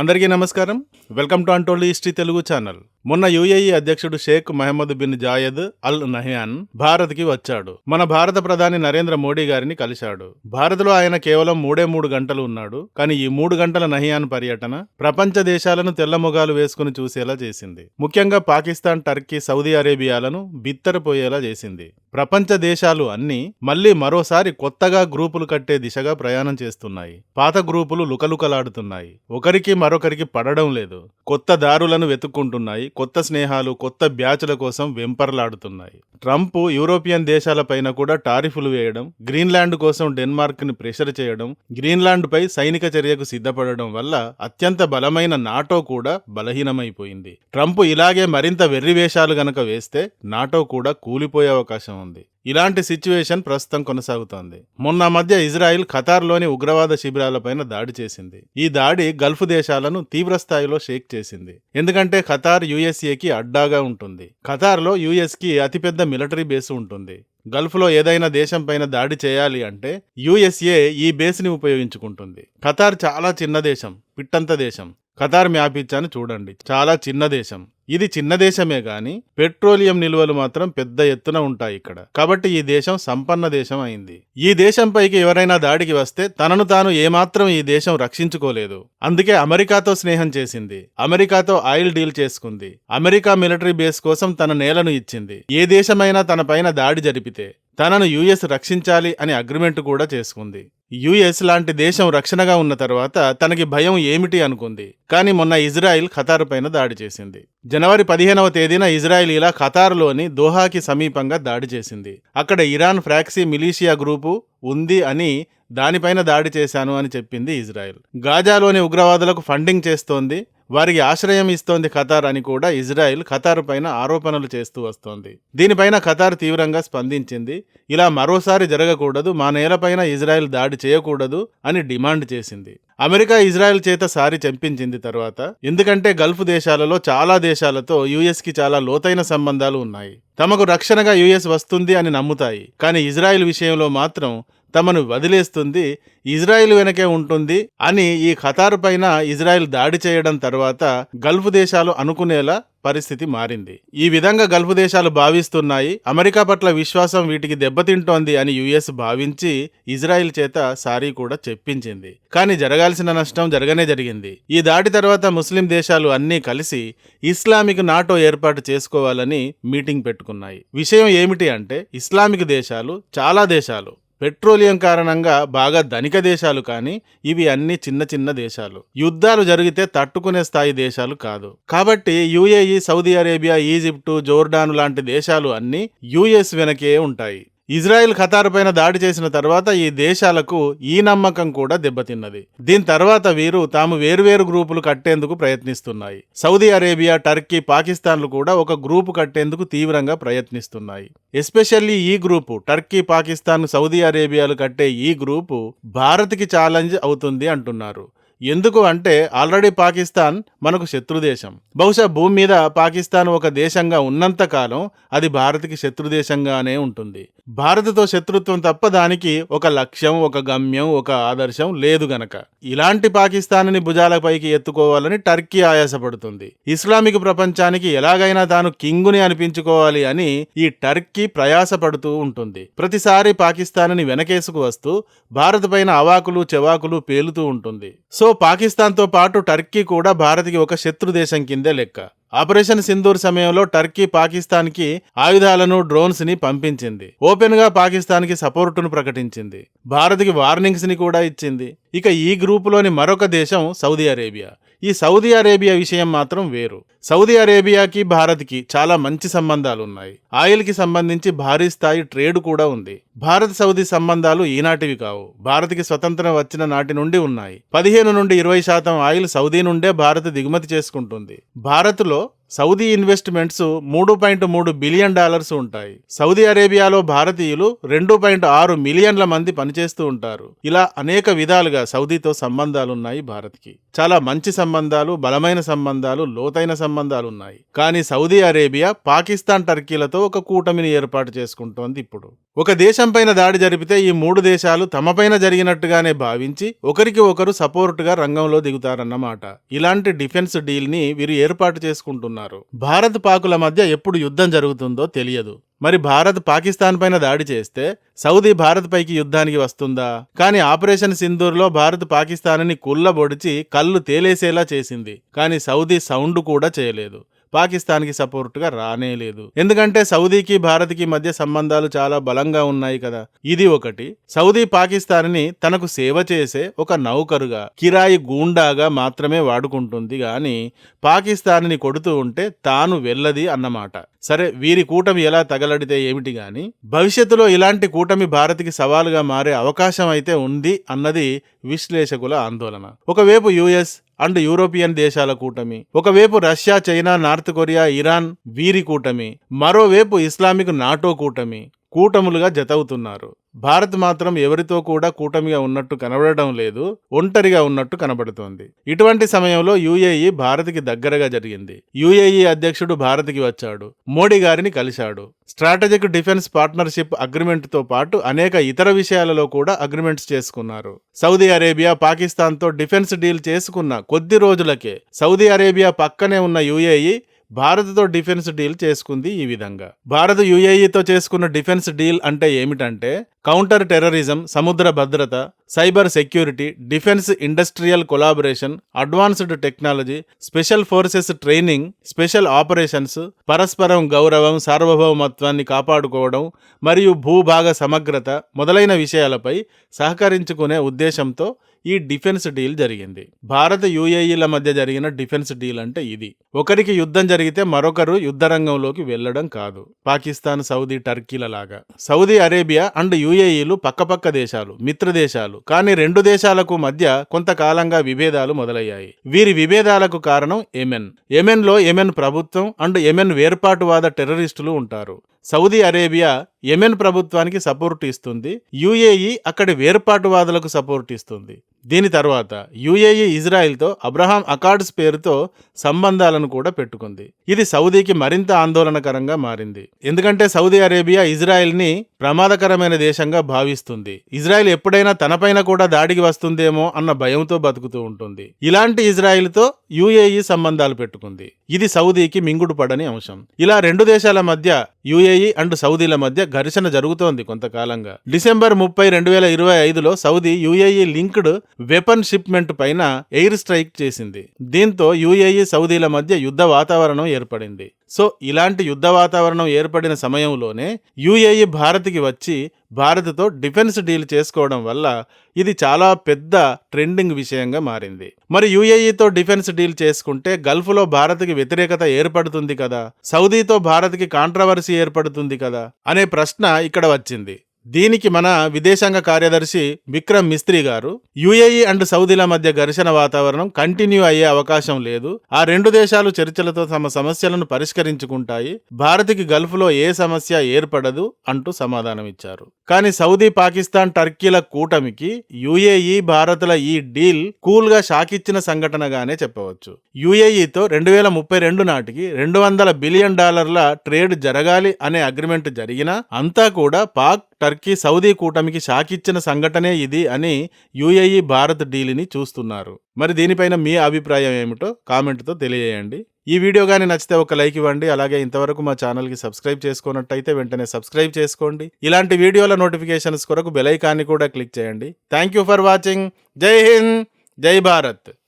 అందరికీ నమస్కారం. Welcome to untold history Telugu channel. మొన్న యుఏఈ అధ్యక్షుడు Sheikh Mohammed bin Zayed Al Nahyan భారత్కి వచ్చాడు. మన భారత ప్రధాని నరేంద్ర మోడీ గారిని కలిశాడు. భారత్లో ఆయన కేవలం 3 గంటలు ఉన్నాడు. కానీ ఈ 3 గంటల నహ్యాన్ పర్యటన ప్రపంచ దేశాలను తెల్లమొగాలు వేసుకుని చూసేలా చేసింది. ముఖ్యంగా పాకిస్తాన్, టర్కీ, సౌదీ అరేబియాలను బిత్తరపోయేలా చేసింది. ప్రపంచ దేశాలు అన్నీ మళ్లీ మరోసారి కొత్తగా గ్రూపులు కట్టే దిశగా ప్రయాణం చేస్తున్నాయి. పాత గ్రూపులు లుకలుకలాడుతున్నాయి. ఒకరికి మరొకరికి పడడం లేదు. కొత్త దారులను వెతుక్కుంటున్నాయి. కొత్త స్నేహాలు, కొత్త బ్యాచుల కోసం వెంపర్లాడుతున్నాయి. ట్రంప్ యూరోపియన్ దేశాలపైన కూడా టారిఫులు వేయడం, గ్రీన్లాండ్ కోసం డెన్మార్క్ ని ప్రెషర్ చేయడం, గ్రీన్లాండ్ పై సైనిక చర్యకు సిద్ధపడడం వల్ల అత్యంత బలమైన నాటో కూడా బలహీనమైపోయింది. ట్రంప్ ఇలాగే మరింత వెర్రివేషాలు గనక వేస్తే నాటో కూడా కూలిపోయే అవకాశం ఉంది. ఇలాంటి సిచ్యువేషన్ ప్రస్తుతం కొనసాగుతోంది. మొన్న మధ్య ఇజ్రాయిల్ ఖతార్లోని ఉగ్రవాద శిబిరాలపైన దాడి చేసింది. ఈ దాడి గల్ఫ్ దేశాలను తీవ్రస్థాయిలో షేక్ చేసింది. ఎందుకంటే ఖతార్ యుఎస్ఏకి అడ్డాగా ఉంటుంది. ఖతార్లో యుఎస్కి అతిపెద్ద మిలిటరీ బేస్ ఉంటుంది. గల్ఫ్లో ఏదైనా దేశం పైన దాడి చేయాలి అంటే యుఎస్ఏ ఈ బేస్ని ఉపయోగించుకుంటుంది. ఖతార్ చాలా చిన్న దేశం, పిట్టంత దేశం. ఖతార్ మ్యాప్ ఇచ్చాను చూడండి. చాలా చిన్న దేశం. ఇది చిన్న దేశమే గాని పెట్రోలియం నిల్వలు మాత్రం పెద్ద ఎత్తున ఉంటాయి ఇక్కడ. కాబట్టి ఈ దేశం సంపన్న దేశం అయింది. ఈ దేశంపైకి ఎవరైనా దాడికి వస్తే తనను తాను ఏమాత్రం ఈ దేశం రక్షించుకోలేదు. అందుకే అమెరికాతో స్నేహం చేసింది. అమెరికాతో ఆయిల్ డీల్ చేసుకుంది. అమెరికా మిలిటరీ బేస్ కోసం తన నేలను ఇచ్చింది. ఏ దేశమైనా తన పైన దాడి జరిపితే తనను యుఎస్ రక్షించాలి అని అగ్రిమెంట్ కూడా చేసుకుంది. యుఎస్ లాంటి దేశం రక్షణగా ఉన్న తర్వాత తనకి భయం ఏమిటి అనుకుంది. కానీ మొన్న ఇజ్రాయిల్ ఖతార్ పైన దాడి చేసింది. జనవరి 15వ తేదీన ఇజ్రాయిల్ ఇలా ఖతార్లోని దోహాకి సమీపంగా దాడి చేసింది. అక్కడ ఇరాన్ ఫ్రాక్సీ మిలీషియా గ్రూపు ఉంది అని దానిపైన దాడి చేశాను అని చెప్పింది ఇజ్రాయిల్. గాజాలోని ఉగ్రవాదులకు ఫండింగ్ చేస్తోంది, వారికి ఆశ్రయం ఇస్తోంది ఖతార్ అని కూడా ఇజ్రాయిల్ ఖతార్ పైన ఆరోపణలు చేస్తూ వస్తోంది. దీనిపైన ఖతార్ తీవ్రంగా స్పందించింది. ఇలా మరోసారి జరగకూడదు, మా నేలపైన ఇజ్రాయిల్ దాడి చేయకూడదు అని డిమాండ్ చేసింది. అమెరికా ఇజ్రాయెల్ చేత సారి చెంపించింది తర్వాత. ఎందుకంటే గల్ఫ్ దేశాలలో చాలా దేశాలతో యుఎస్కి చాలా లోతైన సంబంధాలు ఉన్నాయి. తమకు రక్షణగా యుఎస్ వస్తుంది అని నమ్ముతాయి. కానీ ఇజ్రాయెల్ విషయంలో మాత్రం తమను వదిలేస్తుంది, ఇజ్రాయెల్ వెనకే ఉంటుంది అని ఈ ఖతార్ పైన ఇజ్రాయెల్ దాడి చేయడం తర్వాత గల్ఫ్ దేశాలు అనుకునేలా పరిస్థితి మారింది. ఈ విధంగా గల్ఫ్ దేశాలు భావిస్తున్నాయి. అమెరికా పట్ల విశ్వాసం వీటికి దెబ్బతింటోంది అని యుఎస్ భావించి ఇజ్రాయెల్ చేత సారీ కూడా చెప్పించింది. కానీ జరగాల్సిన నష్టం జరగనే జరిగింది. ఈ దాడి తర్వాత ముస్లిం దేశాలు అన్నీ కలిసి ఇస్లామిక్ నాటో ఏర్పాటు చేసుకోవాలని మీటింగ్ పెట్టుకున్నాయి. విషయం ఏమిటి అంటే ఇస్లామిక్ దేశాలు చాలా దేశాలు పెట్రోలియం కారణంగా బాగా ధనిక దేశాలు, కానీ ఇవి అన్ని చిన్న చిన్న దేశాలు. యుద్ధాలు జరిగితే తట్టుకునే స్థాయి దేశాలు కాదు. కాబట్టి UAE, Saudi Arabia, Egypt, Jordan లాంటి దేశాలు అన్ని యుఎస్ వెనకే ఉంటాయి. ఇజ్రాయెల్ ఖతార్ పైన దాడి చేసిన తర్వాత ఈ దేశాలకు ఈ నమ్మకం కూడా దెబ్బతిన్నది. దీని తర్వాత వీరు తాము వేర్వేరు గ్రూపులు కట్టేందుకు ప్రయత్నిస్తున్నాయి. సౌదీ అరేబియా, టర్కీ, పాకిస్తాన్లు కూడా ఒక గ్రూపు కట్టేందుకు తీవ్రంగా ప్రయత్నిస్తున్నాయి. ఎస్పెషల్లీ ఈ గ్రూపు టర్కీ, పాకిస్తాన్, సౌదీ అరేబియాలు కట్టే ఈ గ్రూపు భారత్కి ఛాలెంజ్ అవుతుంది అంటున్నారు. ఎందుకు అంటే ఆల్రెడీ పాకిస్తాన్ మనకు శత్రుదేశం. బహుశా భూమి మీద పాకిస్తాన్ ఒక దేశంగా ఉన్నంత కాలం అది భారత్కి శత్రుదేశంగానే ఉంటుంది. భారత్తో శత్రుత్వం తప్ప దానికి ఒక లక్ష్యం, ఒక గమ్యం, ఒక ఆదర్శం లేదు గనక ఇలాంటి పాకిస్తాన్ని భుజాలపైకి ఎత్తుకోవాలని టర్కీ ఆయాసపడుతుంది. ఇస్లామిక్ ప్రపంచానికి ఎలాగైనా తాను కింగుని అనిపించుకోవాలి అని ఈ టర్కీ ప్రయాసపడుతూ ఉంటుంది. ప్రతిసారి పాకిస్తాన్ని వెనకేసుకు వస్తూ భారత్ పైన అవాకులు చెవాకులు పేలుతూ ఉంటుంది. సో పాకిస్తాన్తో పాటు టర్కీ కూడా భారత్కి ఒక శత్రు దేశం కిందే లెక్క. ఆపరేషన్ సింధూర్ సమయంలో టర్కీ పాకిస్తాన్కి ఆయుధాలను, డ్రోన్స్ ని పంపించింది. ఓపెన్ గా పాకిస్తాన్ కి సపోర్టును ప్రకటించింది. భారత్కి వార్నింగ్స్ ని కూడా ఇచ్చింది. ఇక ఈ గ్రూపులోని మరొక దేశం సౌదీ అరేబియా. ఈ సౌదీ అరేబియా విషయం మాత్రం వేరు. సౌదీ అరేబియాకి భారత్కి చాలా మంచి సంబంధాలు ఉన్నాయి. ఆయిల్ కి సంబంధించి భారీ స్థాయి ట్రేడ్ కూడా ఉంది. భారత్ సౌదీ సంబంధాలు ఈనాటివి కావు. భారత్కి స్వతంత్రం వచ్చిన నాటి నుండి ఉన్నాయి. 15 నుండి 20% ఆయిల్ సౌదీ నుండే భారత్ దిగుమతి చేసుకుంటుంది. భారత్లో సౌదీ ఇన్వెస్ట్మెంట్స్ $3.3 బిలియన్ ఉంటాయి. సౌదీ అరేబియాలో భారతీయులు 2.6 మిలియన్ల మంది పనిచేస్తూ ఉంటారు. ఇలా అనేక విధాలుగా సౌదీతో సంబంధాలున్నాయి భారత్కి. చాలా మంచి సంబంధాలు, బలమైన సంబంధాలు, లోతైన సంబంధాలు ఉన్నాయి. కానీ సౌదీ అరేబియా పాకిస్తాన్, టర్కీలతో ఒక కూటమిని ఏర్పాటు చేసుకుంటోంది. ఇప్పుడు ఒక దేశం పైన దాడి జరిపితే ఈ 3 దేశాలు తమపైన జరిగినట్టుగానే భావించి ఒకరికి ఒకరు సపోర్టుగా రంగంలో దిగుతారన్నమాట. ఇలాంటి డిఫెన్స్ డీల్ ని వీరు ఏర్పాటు చేసుకుంటున్నారు. భారత్ పాకుల మధ్య ఎప్పుడు యుద్ధం జరుగుతుందో తెలియదు. మరి భారత్ పాకిస్తాన్ పైన దాడి చేస్తే సౌదీ భారత్ పైకి యుద్ధానికి వస్తుందా? కానీ ఆపరేషన్ సింధూర్లో భారత్ పాకిస్తాన్ని కుల్లబొడిచి కళ్ళు తేలేసేలా చేసింది. కానీ సౌదీ సౌండ్ కూడా చేయలేదు. పాకిస్తాన్కి సపోర్టుగా రానేలేదు. ఎందుకంటే సౌదీకి భారత్కి మధ్య సంబంధాలు చాలా బలంగా ఉన్నాయి కదా. ఇది ఒకటి. సౌదీ పాకిస్తాన్ని తనకు సేవ చేసే ఒక నౌకరుగా, కిరాయి గూండాగా మాత్రమే వాడుకుంటుంది గాని పాకిస్తాన్ని కొడుతూ ఉంటే తాను వెళ్ళది అన్నమాట. సరే, వీరి కూటమి ఎలా తగలడితే ఏమిటి గాని భవిష్యత్తులో ఇలాంటి కూటమి భారత్కి సవాలుగా మారే అవకాశం అయితే ఉంది అన్నది విశ్లేషకుల ఆందోళన. ఒకవైపు యుఎస్ అండ్ యూరోపియన్ దేశాల కూటమి, ఒకవైపు Russia, China, north Korea, Iran వీరి కూటమి, మరోవైపు ఇస్లామిక్ నాటో కూటమి కూటములుగా జతవుతున్నారు. భారత్ మాత్రం ఎవరితో కూడా కూటమిగా ఉన్నట్టు కనబడటం లేదు, ఒంటరిగా ఉన్నట్టు కనబడుతోంది. ఇటువంటి సమయంలో యుఏఈ భారత్కి దగ్గరగా జరిగింది. యుఏఈ అధ్యక్షుడు భారత్కి వచ్చాడు, మోడీ గారిని కలిశాడు. స్ట్రాటజిక్ డిఫెన్స్ పార్ట్నర్షిప్ అగ్రిమెంట్ తో పాటు అనేక ఇతర విషయాలలో కూడా అగ్రిమెంట్స్ చేసుకున్నారు. సౌదీ అరేబియా పాకిస్తాన్తో డిఫెన్స్ డీల్ చేసుకున్న కొద్ది రోజులకే సౌదీ అరేబియా పక్కనే ఉన్న యుఏఈ భారత్తో డిఫెన్స్ డీల్ చేసుకుంది. ఈ విధంగా భారత్ యుఏఈతో చేసుకున్న డిఫెన్స్ డీల్ అంటే ఏమిటంటే కౌంటర్ టెర్రరిజం, సముద్ర భద్రత, cyber security, defence industrial collaboration, advanced technology, special forces training, special operations, పరస్పరం గౌరవం, సార్వభౌమత్వాన్ని కాపాడుకోవడం మరియు భూభాగ సమగ్రత మొదలైన విషయాలపై సహకరించుకునే ఉద్దేశంతో ఈ డిఫెన్స్ డీల్ జరిగింది. భారత్ యుఏఈల మధ్య జరిగిన డిఫెన్స్ డీల్ అంటే ఇది. ఒకరికి యుద్ధం జరిగితే మరొకరు యుద్ధ రంగంలోకి వెళ్లడం కాదు. పాకిస్తాన్, సౌదీ, టర్కీల లాగా. సౌదీ అరేబియా అండ్ యుఏఈలు పక్కపక్క దేశాలు, మిత్ర దేశాలు. కానీ రెండు దేశాలకు మధ్య కొంతకాలంగా విభేదాలు మొదలయ్యాయి. వీరి విభేదాలకు కారణం యెమెన్లో యెమెన్ ప్రభుత్వం అండ్ యెమెన్ వేర్పాటువాద టెర్రరిస్టులు ఉంటారు. సౌదీ అరేబియా యెమెన్ ప్రభుత్వానికి సపోర్ట్ ఇస్తుంది, యుఏఈ అక్కడి వేర్పాటువాదులకు సపోర్ట్ ఇస్తుంది. దీని తర్వాత యుఏఈ ఇజ్రాయెల్తో అబ్రహాం అకార్డ్స్ పేరుతో సంబంధాలను కూడా పెట్టుకుంది. ఇది సౌదీకి మరింత ఆందోళనకరంగా మారింది. ఎందుకంటే సౌదీ అరేబియా ఇజ్రాయెల్ని ప్రమాదకరమైన దేశంగా భావిస్తుంది. ఇజ్రాయెల్ ఎప్పుడైనా తనపైన కూడా దాడికి వస్తుందేమో అన్న భయంతో బతుకుతూ ఉంటుంది. ఇలాంటి ఇజ్రాయెల్తో యుఏఈ సంబంధాలు పెట్టుకుంది. ఇది సౌదీకి మింగుడు పడని అంశం. ఇలా రెండు దేశాల మధ్య, యుఏఈ అండ్ సౌదీల మధ్య ఘర్షణ జరుగుతోంది కొంతకాలంగా. డిసెంబర్ 30, 2025లో Saudi UAE linked weapon shipment పైన ఎయిర్ స్ట్రైక్ చేసింది. దీంతో యుఏఈ సౌదీల మధ్య యుద్ధ వాతావరణం ఏర్పడింది. సో ఇలాంటి యుద్ధ వాతావరణం ఏర్పడిన సమయంలోనే యుఏఈ భారత్కి వచ్చి భారత్తో డిఫెన్స్ డీల్ చేసుకోవడం వల్ల ఇది చాలా పెద్ద ట్రెండింగ్ విషయంగా మారింది. మరి యుఏఈతో డిఫెన్స్ డీల్ చేసుకుంటే గల్ఫ్లో భారత్కి వ్యతిరేకత ఏర్పడుతుంది కదా, సౌదీతో భారత్కి కాంట్రవర్సీ ఏర్పడుతుంది కదా అనే ప్రశ్న ఇక్కడ వచ్చింది. దీనికి మన విదేశాంగ కార్యదర్శి విక్రమ్ మిస్త్రీ గారు యుఏఈ అండ్ సౌదీల మధ్య ఘర్షణ వాతావరణం కంటిన్యూ అయ్యే అవకాశం లేదు, ఆ రెండు దేశాలు చర్చలతో తమ సమస్యలను పరిష్కరించుకుంటాయి, భారత్కి గల్ఫ్లో ఏ సమస్య ఏర్పడదు అంటూ సమాధానం ఇచ్చారు. కానీ సౌదీ, పాకిస్తాన్, టర్కీల కూటమికి యుఏఈ, భారత్ల ఈ డీల్ కూల్ గా షాక్ ఇచ్చిన సంఘటనగానే చెప్పవచ్చు. యుఏఈతో 2032 నాటికి $200 బిలియన్ ట్రేడ్ జరగాలి అనే అగ్రిమెంట్ జరిగినా అంతా కూడా పాక్, టర్కీ, సౌదీ కూటమికి షాకిచ్చిన సంఘటనే ఇది అని యుఏఈ భారత్ డీల్ని చూస్తున్నారు. మరి దీనిపైన మీ అభిప్రాయం ఏమిటో కామెంట్తో తెలియజేయండి. ఈ వీడియో కానీ నచ్చితే ఒక లైక్ ఇవ్వండి. అలాగే ఇంతవరకు మా ఛానల్కి సబ్స్క్రైబ్ చేసుకున్నట్టయితే వెంటనే సబ్స్క్రైబ్ చేసుకోండి. ఇలాంటి వీడియోల నోటిఫికేషన్స్ కొరకు బెల్ ఐకాన్ని కూడా క్లిక్ చేయండి. Thank you for watching. జై హింద్, జై భారత్.